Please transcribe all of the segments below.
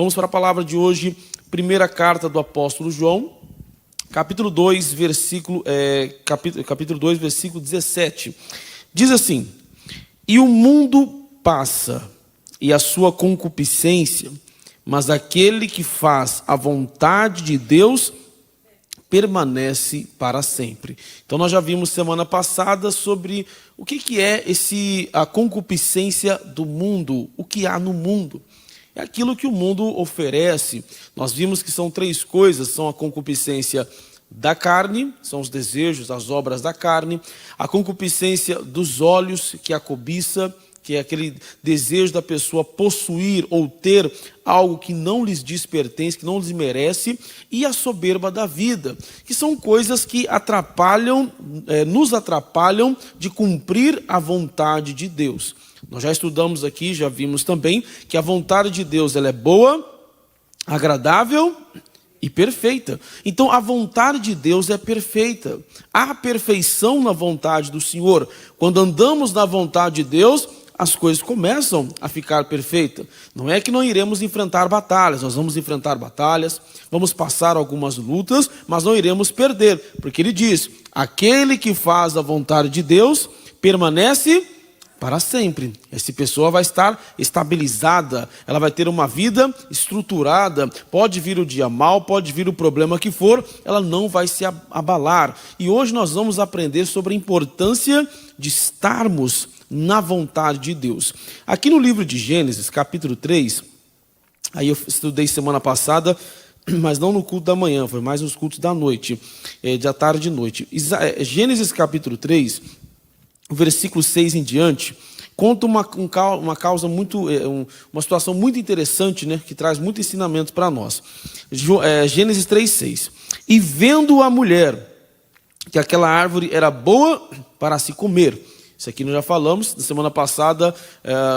Vamos para a palavra de hoje, primeira carta do apóstolo João, capítulo 2, versículo 17. Diz assim: E o mundo passa, e a sua concupiscência, mas aquele que faz a vontade de Deus permanece para sempre. Então nós já vimos semana passada sobre o que é a concupiscência do mundo, o que há no mundo. É aquilo que o mundo oferece. Nós vimos que são três coisas: são a concupiscência da carne, são os desejos, as obras da carne; a concupiscência dos olhos, que é a cobiça, que é aquele desejo da pessoa possuir ou ter algo que não lhes diz pertence, que não lhes merece; e a soberba da vida, que são coisas que nos atrapalham de cumprir a vontade de Deus. Nós já estudamos aqui, já vimos também, que a vontade de Deus ela é boa, agradável e perfeita. Então a vontade de Deus é perfeita. Há perfeição na vontade do Senhor. Quando andamos na vontade de Deus, as coisas começam a ficar perfeitas. Não é que não iremos enfrentar batalhas, nós vamos enfrentar batalhas, vamos passar algumas lutas, mas não iremos perder, porque ele diz: aquele que faz a vontade de Deus permanece para sempre. Essa pessoa vai estar estabilizada, ela vai ter uma vida estruturada. Pode vir o dia mal, pode vir o problema que for, ela não vai se abalar. E hoje nós vamos aprender sobre a importância de estarmos na vontade de Deus. Aqui no livro de Gênesis, capítulo 3, aí eu estudei semana passada, mas não no culto da manhã, foi mais nos cultos da noite, de tarde e noite. Gênesis capítulo 3, versículo 6 em diante, conta uma situação muito interessante, né, que traz muito ensinamento para nós. Gênesis 3:6. E vendo a mulher que aquela árvore era boa para se comer. Isso aqui nós já falamos, na semana passada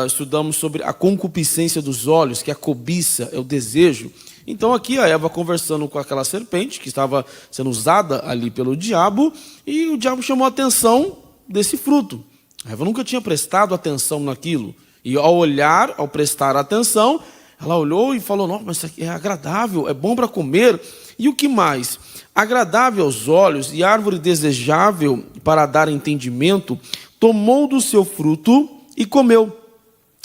estudamos sobre a concupiscência dos olhos, que é a cobiça, é o desejo. Então aqui a Eva conversando com aquela serpente, que estava sendo usada ali pelo diabo, e o diabo chamou a atenção desse fruto. A Eva nunca tinha prestado atenção naquilo. E ao prestar atenção, ela olhou e falou: nossa, mas isso aqui é agradável, é bom para comer. E o que mais? Agradável aos olhos e árvore desejável para dar entendimento, tomou do seu fruto e comeu.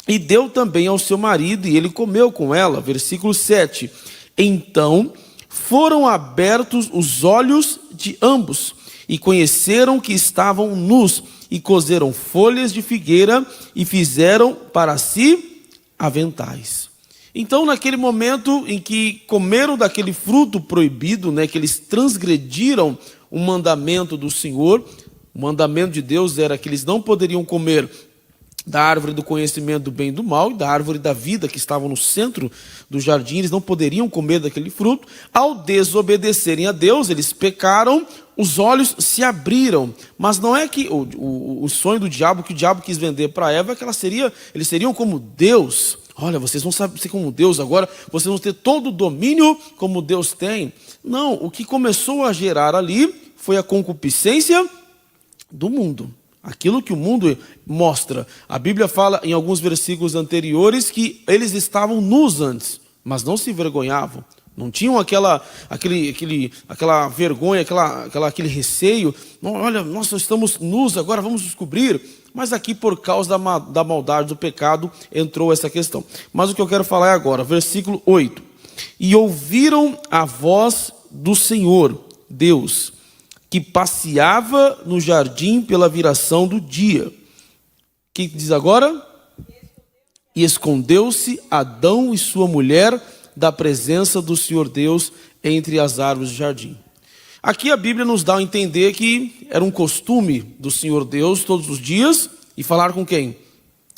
E deu também ao seu marido, e ele comeu com ela. Versículo 7. Então foram abertos os olhos de ambos, e conheceram que estavam nus, e coseram folhas de figueira, e fizeram para si aventais. Então, naquele momento em que comeram daquele fruto proibido, né, que eles transgrediram o mandamento do Senhor, o mandamento de Deus era que eles não poderiam comer da árvore do conhecimento do bem e do mal, e da árvore da vida, que estavam no centro do jardim, eles não poderiam comer daquele fruto. Ao desobedecerem a Deus, eles pecaram, os olhos se abriram. Mas não é que o sonho do diabo, que o diabo quis vender para Eva, é que eles seriam como Deus. Olha, vocês vão ser como Deus agora, vocês vão ter todo o domínio como Deus tem. Não, o que começou a gerar ali foi a concupiscência do mundo. Aquilo que o mundo mostra. A Bíblia fala em alguns versículos anteriores que eles estavam nus antes, mas não se envergonhavam. Não tinham aquela vergonha, aquele receio. Olha, nós estamos nus, agora vamos descobrir. Mas aqui, por causa da maldade do pecado, entrou essa questão. Mas o que eu quero falar é agora, versículo 8. E ouviram a voz do Senhor, Deus, que passeava no jardim pela viração do dia. O que diz agora? E escondeu-se Adão e sua mulher da presença do Senhor Deus entre as árvores do jardim. Aqui a Bíblia nos dá a entender que era um costume do Senhor Deus todos os dias, e falar com quem?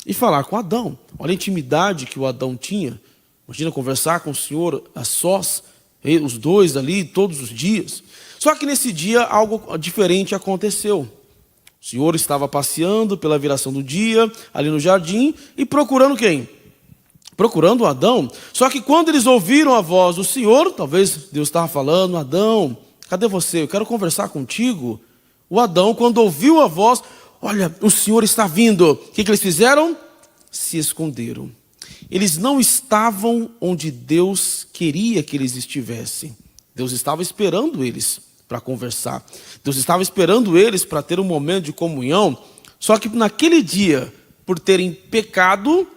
E falar com Adão. Olha a intimidade que o Adão tinha. Imagina conversar com o Senhor a sós, os dois ali todos os dias. Só que nesse dia algo diferente aconteceu. O Senhor estava passeando pela viração do dia, ali no jardim, e procurando quem? Procurando Adão. Só que quando eles ouviram a voz do Senhor, talvez Deus estava falando: Adão, cadê você? Eu quero conversar contigo. O Adão, quando ouviu a voz, olha, o Senhor está vindo. O que eles fizeram? Se esconderam. eles não estavam onde Deus queria que eles estivessem. Deus estava esperando eles para conversar. Deus estava esperando eles para ter um momento de comunhão. Só que naquele dia, por terem pecados,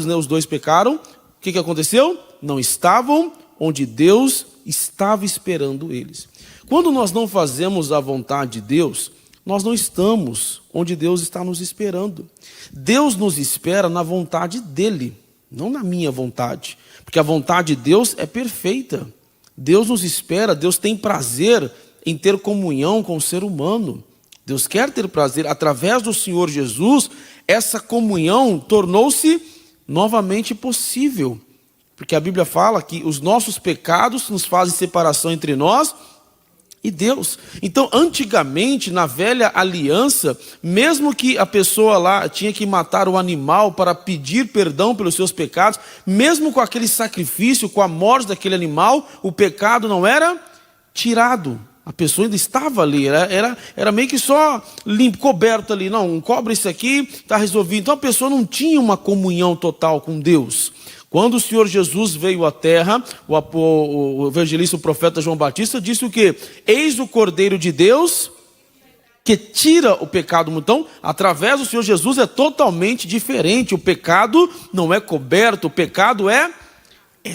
né, os dois pecaram, o que aconteceu? Não estavam onde Deus estava esperando eles. Quando nós não fazemos a vontade de Deus, nós não estamos onde Deus está nos esperando. Deus nos espera na vontade dele, não na minha vontade. Porque a vontade de Deus é perfeita. Deus nos espera, Deus tem prazer em ter comunhão com o ser humano. Deus quer ter prazer. Através do Senhor Jesus, essa comunhão tornou-se novamente possível. Porque a Bíblia fala que os nossos pecados nos fazem separação entre nós e Deus. Então, antigamente, na velha aliança, mesmo que a pessoa lá tinha que matar o animal para pedir perdão pelos seus pecados, mesmo com aquele sacrifício, com a morte daquele animal, o pecado não era tirado. A pessoa ainda estava ali, era meio que só limpo, coberto ali. Não, cobre isso aqui, está resolvido. Então a pessoa não tinha uma comunhão total com Deus. Quando o Senhor Jesus veio à terra, o evangelista, o profeta João Batista, disse o quê? Eis o Cordeiro de Deus que tira o pecado. Então, através do Senhor Jesus é totalmente diferente. O pecado não é coberto, o pecado é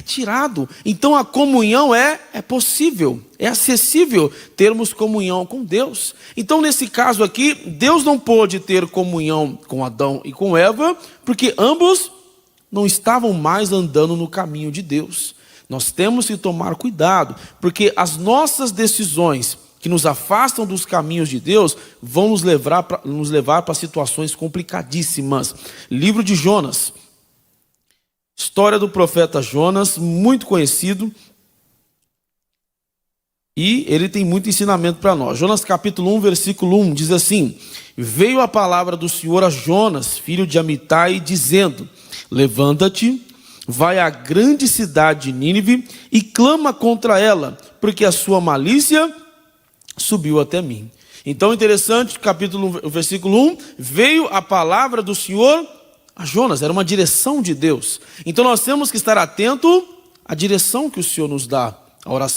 tirado. Então a comunhão é possível, é acessível termos comunhão com Deus. Então nesse caso aqui, Deus não pôde ter comunhão com Adão e com Eva, porque ambos não estavam mais andando no caminho de Deus. Nós temos que tomar cuidado, porque as nossas decisões que nos afastam dos caminhos de Deus vão nos levar para situações complicadíssimas. Livro de Jonas. História do profeta Jonas, muito conhecido. E ele tem muito ensinamento para nós. Jonas capítulo 1, versículo 1, diz assim: Veio a palavra do Senhor a Jonas, filho de Amitai, dizendo: Levanta-te, vai à grande cidade de Nínive e clama contra ela, porque a sua malícia subiu até mim. Então, interessante, versículo 1, veio a palavra do Senhor a Jonas, era uma direção de Deus. Então nós temos que estar atento à direção que o Senhor nos dá,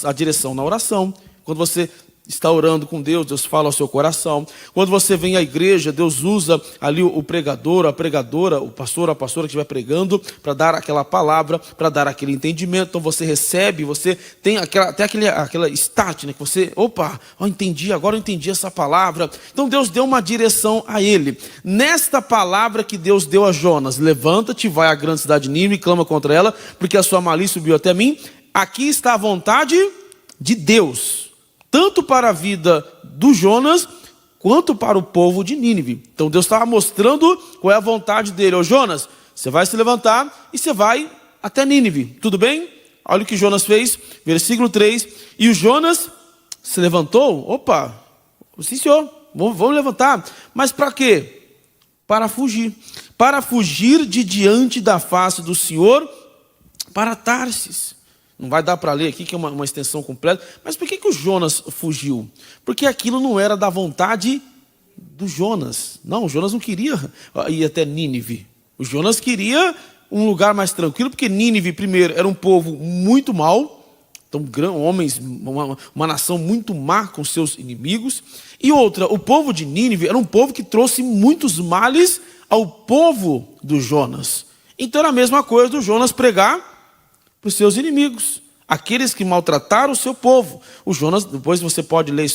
a direção na oração. Quando você está orando com Deus, Deus fala ao seu coração. Quando você vem à igreja, Deus usa ali o pregador, a pregadora, o pastor, a pastora que estiver pregando, para dar aquela palavra, para dar aquele entendimento. Então você recebe, você tem aquela start, né? Que você, entendi, agora eu entendi essa palavra. Então Deus deu uma direção a ele. Nesta palavra que Deus deu a Jonas: levanta-te, vai à grande cidade de Nínive e clama contra ela, porque a sua malícia subiu até mim. Aqui está a vontade de Deus, tanto para a vida do Jonas, quanto para o povo de Nínive. Então Deus estava mostrando qual é a vontade dele. Jonas, você vai se levantar e você vai até Nínive, tudo bem? Olha o que Jonas fez, versículo 3. E o Jonas se levantou, sim senhor, vamos levantar. Mas para quê? Para fugir de diante da face do Senhor para Tarsis. Não vai dar para ler aqui, que é uma extensão completa. Mas por que o Jonas fugiu? Porque aquilo não era da vontade do Jonas. Não, o Jonas não queria ir até Nínive. O Jonas queria um lugar mais tranquilo, porque Nínive, primeiro, era um povo muito mau. Então, homens, uma nação muito má com seus inimigos. E outra, o povo de Nínive era um povo que trouxe muitos males ao povo do Jonas. Então era a mesma coisa do Jonas pregar para os seus inimigos, aqueles que maltrataram o seu povo. O Jonas, depois você pode ler,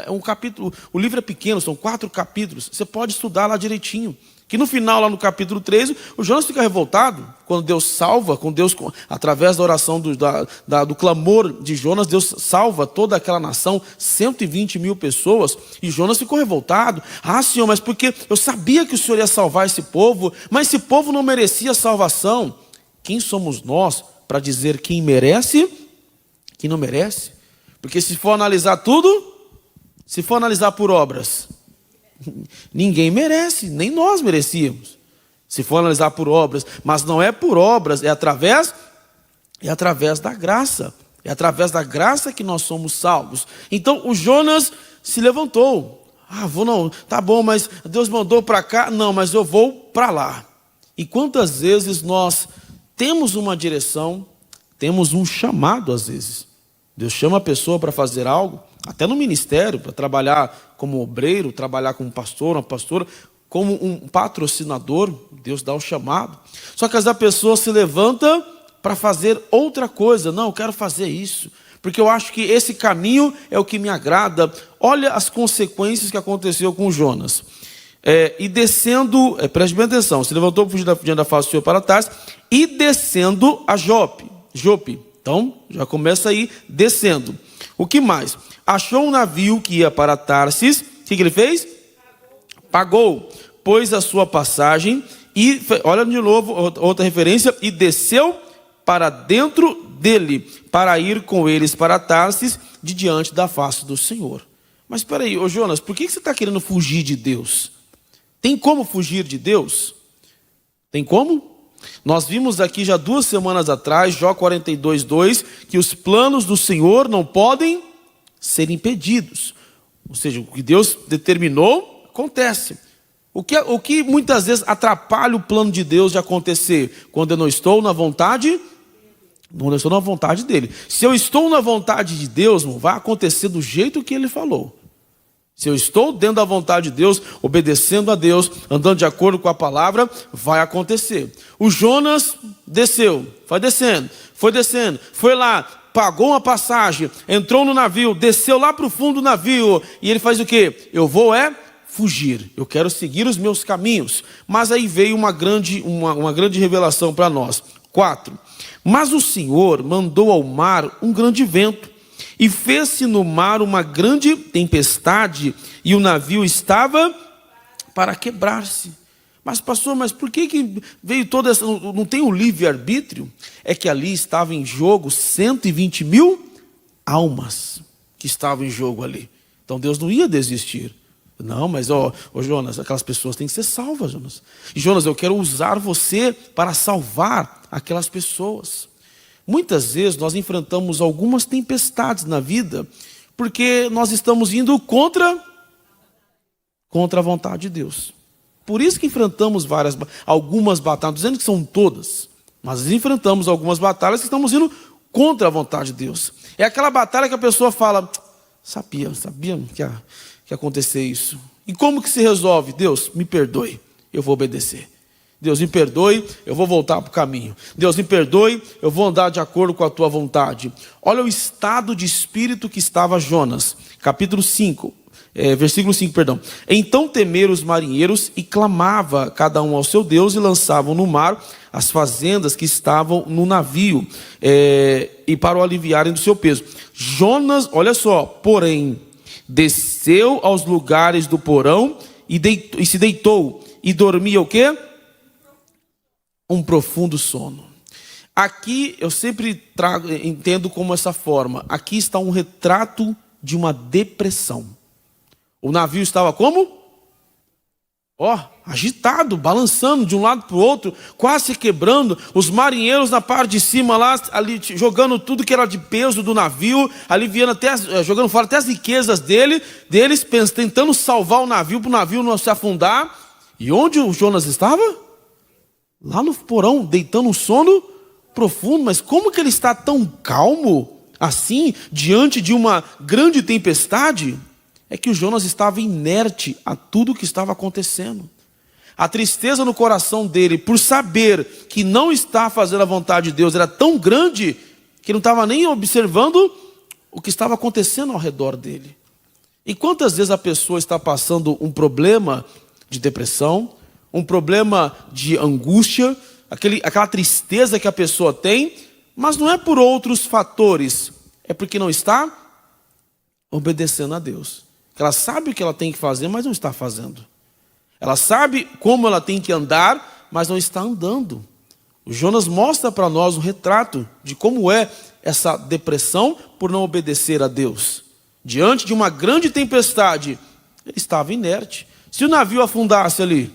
é um capítulo, o livro é pequeno, são 4 capítulos, você pode estudar lá direitinho, que no final, lá no capítulo 13, o Jonas fica revoltado, quando Deus salva, através da oração, do clamor de Jonas, Deus salva toda aquela nação, 120 mil pessoas, e Jonas ficou revoltado. Senhor, mas porque eu sabia que o Senhor ia salvar esse povo, mas esse povo não merecia salvação. Quem somos nós para dizer quem merece, quem não merece? Porque se for analisar tudo, se for analisar por obras, ninguém merece, nem nós merecíamos. Se for analisar por obras, mas não é por obras, é através da graça. É através da graça que nós somos salvos. Então o Jonas se levantou. Tá bom, mas Deus mandou para cá, não, mas eu vou para lá. E quantas vezes nós temos uma direção, temos um chamado às vezes. Deus chama a pessoa para fazer algo, até no ministério, para trabalhar como obreiro, trabalhar como pastor, uma pastora, como um patrocinador. Deus dá o chamado. Só que às vezes a pessoa se levanta para fazer outra coisa. Não, eu quero fazer isso, porque eu acho que esse caminho é o que me agrada. Olha as consequências que aconteceu com Jonas. E descendo, preste bem atenção, se levantou para fugir diante da face do Senhor para Tarsis, e descendo a Jope. Então, já começa aí, descendo. O que mais? Achou um navio que ia para Tarsis. O que ele fez? Pagou, pôs a sua passagem, e, olha de novo, outra referência, e desceu para dentro dele, para ir com eles para Tarsis, de diante da face do Senhor. Mas espera aí, Jonas, por que você está querendo fugir de Deus? Tem como fugir de Deus? Tem como? Nós vimos aqui já 2 semanas atrás, Jó 42:2, que os planos do Senhor não podem ser impedidos. Ou seja, o que Deus determinou, acontece. O que muitas vezes atrapalha o plano de Deus de acontecer? Quando eu não estou na vontade, não estou na vontade dele. Se eu estou na vontade de Deus, vai acontecer do jeito que ele falou. Se eu estou dentro da vontade de Deus, obedecendo a Deus, andando de acordo com a palavra, vai acontecer. O Jonas desceu, foi descendo, foi lá, pagou uma passagem, entrou no navio, desceu lá para o fundo do navio, e ele faz o quê? Eu vou fugir, eu quero seguir os meus caminhos. Mas aí veio uma grande revelação para nós. 4. Mas o Senhor mandou ao mar um grande vento, e fez-se no mar uma grande tempestade, e o navio estava para quebrar-se. Mas pastor, por que veio toda essa... Não tem o livre-arbítrio? É que ali estava em jogo 120.000 almas que estavam em jogo ali. Então Deus não ia desistir. Não, mas Jonas, aquelas pessoas têm que ser salvas, Jonas. E Jonas, eu quero usar você para salvar aquelas pessoas. Muitas vezes nós enfrentamos algumas tempestades na vida, porque nós estamos indo contra a vontade de Deus. Por isso que enfrentamos algumas batalhas, não dizendo que são todas, mas enfrentamos algumas batalhas que estamos indo contra a vontade de Deus. É aquela batalha que a pessoa fala, sabia que ia acontecer isso. E como que se resolve? Deus, me perdoe, eu vou obedecer. Deus, me perdoe, eu vou voltar para o caminho. Deus, me perdoe, eu vou andar de acordo com a tua vontade. Olha o estado de espírito que estava Jonas. Capítulo 5, versículo 5, perdão. Então temeram os marinheiros e clamava cada um ao seu Deus, e lançavam no mar as fazendas que estavam no navio, e para o aliviarem do seu peso. Jonas, olha só, porém, desceu aos lugares do porão e se deitou, e dormia o quê? Um profundo sono. Aqui eu sempre entendo como essa forma. Aqui está um retrato de uma depressão. O navio estava como? Agitado, balançando de um lado para o outro, quase se quebrando. Os marinheiros na parte de cima lá, ali jogando tudo que era de peso do navio, aliviando jogando fora até as riquezas deles, tentando salvar o navio para o navio não se afundar. E onde o Jonas estava? Lá no porão, deitando um sono profundo. Mas como que ele está tão calmo assim, diante de uma grande tempestade? É que o Jonas estava inerte a tudo que estava acontecendo. A tristeza no coração dele, por saber que não está fazendo a vontade de Deus, era tão grande, que não estava nem observando o que estava acontecendo ao redor dele. E quantas vezes a pessoa está passando um problema de depressão, um problema de angústia, aquela tristeza que a pessoa tem, mas não é por outros fatores, é porque não está obedecendo a Deus. Ela sabe o que ela tem que fazer, mas não está fazendo. Ela sabe como ela tem que andar, mas não está andando. O Jonas mostra para nós um retrato de como é essa depressão por não obedecer a Deus. Diante de uma grande tempestade, ele estava inerte. Se o navio afundasse ali,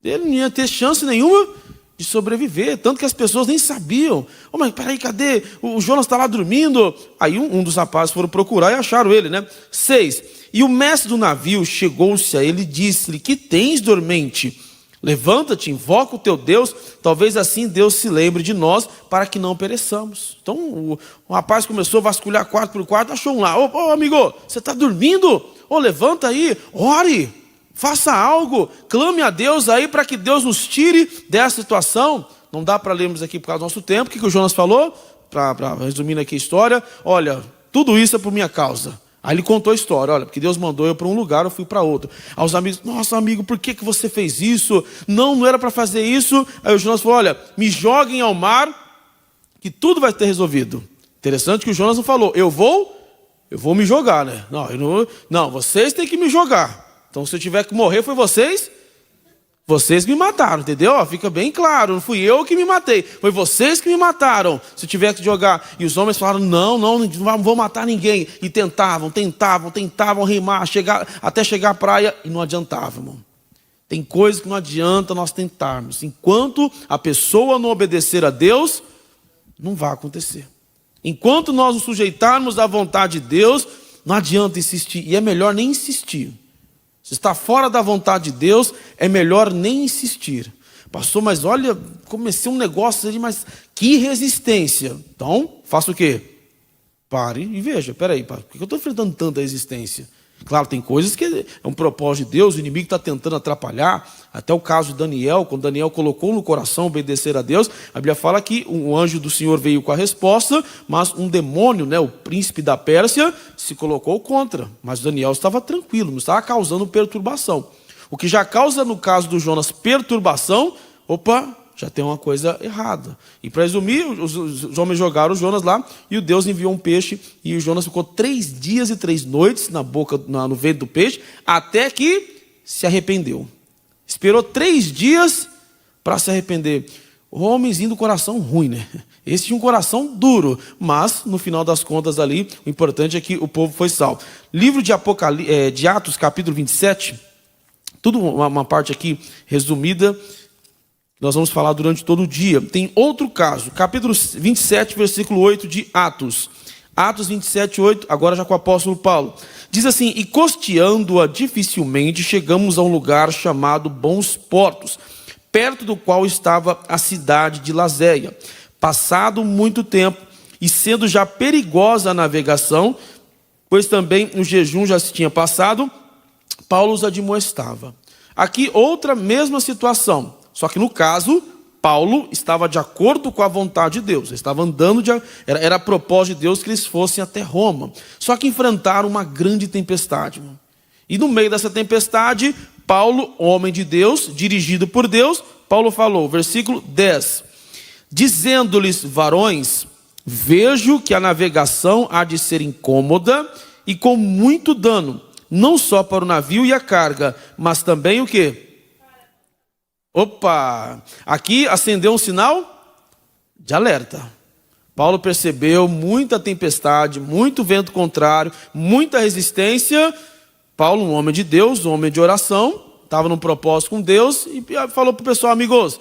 ele não ia ter chance nenhuma de sobreviver, tanto que as pessoas nem sabiam. Mas peraí, cadê? O Jonas está lá dormindo. Aí um dos rapazes foram procurar e acharam ele, 6. E o mestre do navio chegou-se a ele e disse-lhe: que tens, dormente? Levanta-te, invoca o teu Deus, talvez assim Deus se lembre de nós, para que não pereçamos. Então o rapaz começou a vasculhar quarto por quarto, achou um lá. Ô amigo, você está dormindo? Levanta aí, ore, faça algo, clame a Deus aí para que Deus nos tire dessa situação. Não dá para lermos aqui por causa do nosso tempo. O que o Jonas falou? Para resumir aqui a história, olha, tudo isso é por minha causa. Aí ele contou a história, olha, porque Deus mandou eu para um lugar, eu fui para outro. Aí os amigos, nossa amigo, por que você fez isso? Não era para fazer isso. Aí o Jonas falou, olha, me joguem ao mar, que tudo vai ter resolvido. Interessante que o Jonas não falou, eu vou me jogar, né? Não, vocês têm que me jogar. Então se eu tiver que morrer, foi vocês me mataram, entendeu? Fica bem claro, não fui eu que me matei, foi vocês que me mataram. Se eu tiver que jogar, e os homens falaram, não vou matar ninguém. E tentavam rimar, até chegar à praia, e não adiantava, irmão. Tem coisas que não adianta nós tentarmos. Enquanto a pessoa não obedecer a Deus, não vai acontecer. Enquanto nós nos sujeitarmos à vontade de Deus, não adianta insistir, e é melhor nem insistir. Se está fora da vontade de Deus, é melhor nem insistir. Pastor, mas olha, comecei um negócio ali, mas que resistência. Então, faça o quê? Pare e veja, peraí, por que eu estou enfrentando tanta resistência? Claro, tem coisas que é um propósito de Deus, o inimigo está tentando atrapalhar. Até o caso de Daniel, quando Daniel colocou no coração obedecer a Deus, a Bíblia fala que um anjo do Senhor veio com a resposta, mas um demônio, o príncipe da Pérsia, se colocou contra. Mas Daniel estava tranquilo, não estava causando perturbação. O que já causa, no caso do Jonas, perturbação, já tem uma coisa errada. E para resumir, os homens jogaram o Jonas lá, e o Deus enviou um peixe, e o Jonas ficou 3 dias e 3 noites no ventre do peixe, até que se arrependeu. Esperou 3 dias para se arrepender. O homenzinho do coração ruim, né? Esse tinha um coração duro, mas no final das contas ali, o importante é que o povo foi salvo. Livro de Atos, capítulo 27, tudo uma parte aqui resumida, nós vamos falar durante todo o dia. Tem outro caso, capítulo 27, versículo 8 de Atos. Atos 27, 8, agora já com o apóstolo Paulo. Diz assim, e costeando-a dificilmente, chegamos a um lugar chamado Bons Portos, perto do qual estava a cidade de Lazéia. Passado muito tempo, e sendo já perigosa a navegação, pois também o jejum já se tinha passado, Paulo os admoestava. Aqui outra mesma situação. Só que no caso, Paulo estava de acordo com a vontade de Deus. Ele estava andando, era propósito de Deus que eles fossem até Roma. Só que enfrentaram uma grande tempestade. Irmão. E no meio dessa tempestade, Paulo, homem de Deus, dirigido por Deus, Paulo falou, versículo 10. Dizendo-lhes, varões, vejo que a navegação há de ser incômoda e com muito dano, não só para o navio e a carga, mas também o quê? Aqui acendeu um sinal de alerta. Paulo percebeu muita tempestade, muito vento contrário, muita resistência. Paulo, um homem de Deus, um homem de oração, estava num propósito com Deus e falou para o pessoal, amigos,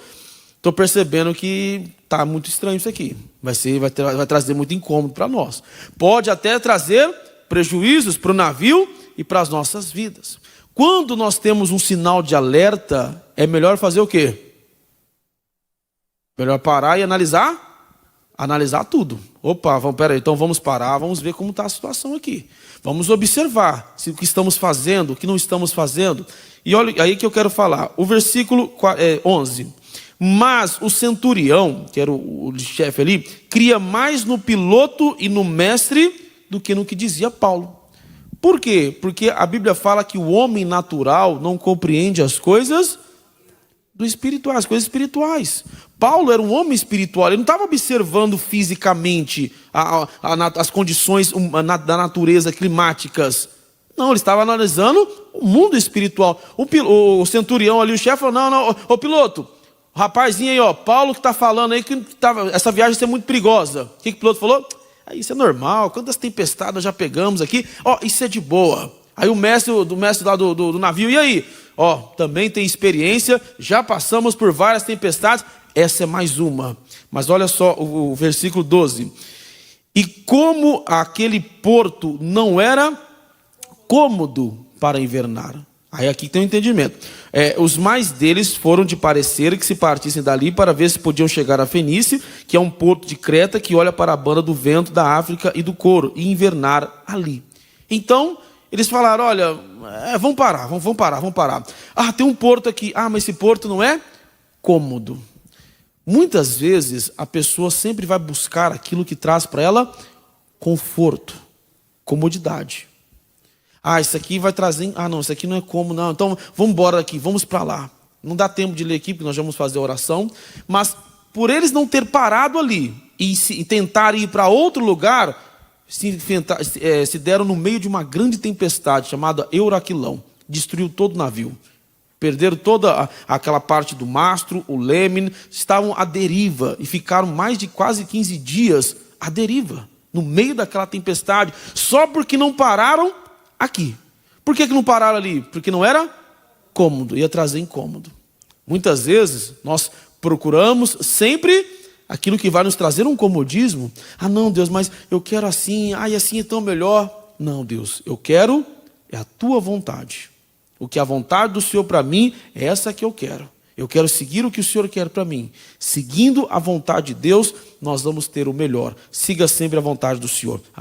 estou percebendo que está muito estranho isso aqui. Vai trazer muito incômodo para nós. Pode até trazer prejuízos para o navio e para as nossas vidas. Quando nós temos um sinal de alerta, é melhor fazer o quê? Melhor parar e analisar? Analisar tudo. Então vamos parar, vamos ver como está a situação aqui. Vamos observar se o que estamos fazendo, o que não estamos fazendo. E olha aí que eu quero falar. O versículo 11. Mas o centurião, que era o chefe ali, cria mais no piloto e no mestre do que no que dizia Paulo. Por quê? Porque a Bíblia fala que o homem natural não compreende as coisas do espiritual, as coisas espirituais. Paulo era um homem espiritual, ele não estava observando fisicamente as condições da natureza climáticas. Não, ele estava analisando o mundo espiritual. O centurião ali, o chefe falou, não, ô piloto, o rapazinho aí, Paulo que está falando aí que essa viagem vai ser muito perigosa. O que o piloto falou? Isso é normal, quantas tempestades nós já pegamos aqui, isso é de boa. Aí o mestre lá do navio, e aí? Também tem experiência, já passamos por várias tempestades, essa é mais uma. Mas olha só o versículo 12. E como aquele porto não era cômodo para invernar. Aí aqui tem um entendimento. Os mais deles foram de parecer que se partissem dali para ver se podiam chegar a Fenícia, que é um porto de Creta que olha para a banda do vento da África e do couro, e invernar ali. Então, eles falaram, olha, vamos parar. Ah, tem um porto aqui. Ah, mas esse porto não é cômodo. Muitas vezes, a pessoa sempre vai buscar aquilo que traz para ela conforto, comodidade. Ah, isso aqui vai trazer... Ah, não, isso aqui não é cômodo, não. Então, vamos embora daqui, vamos para lá. Não dá tempo de ler aqui, porque nós vamos fazer a oração. Mas, por eles não ter parado ali e tentar ir para outro lugar, se deram no meio de uma grande tempestade chamada Euraquilão. Destruiu todo o navio. Perderam toda aquela parte do mastro, o leme, estavam à deriva e ficaram mais de quase 15 dias à deriva, no meio daquela tempestade, só porque não pararam aqui. Por que não pararam ali? Porque não era cômodo, ia trazer incômodo. Muitas vezes nós procuramos sempre aquilo que vai nos trazer um comodismo. Ah não, Deus, mas eu quero assim, e assim é tão melhor. Não, Deus, eu quero é a tua vontade. O que a vontade do Senhor para mim é essa que eu quero. Eu quero seguir o que o Senhor quer para mim. Seguindo a vontade de Deus, nós vamos ter o melhor. Siga sempre a vontade do Senhor. Amém.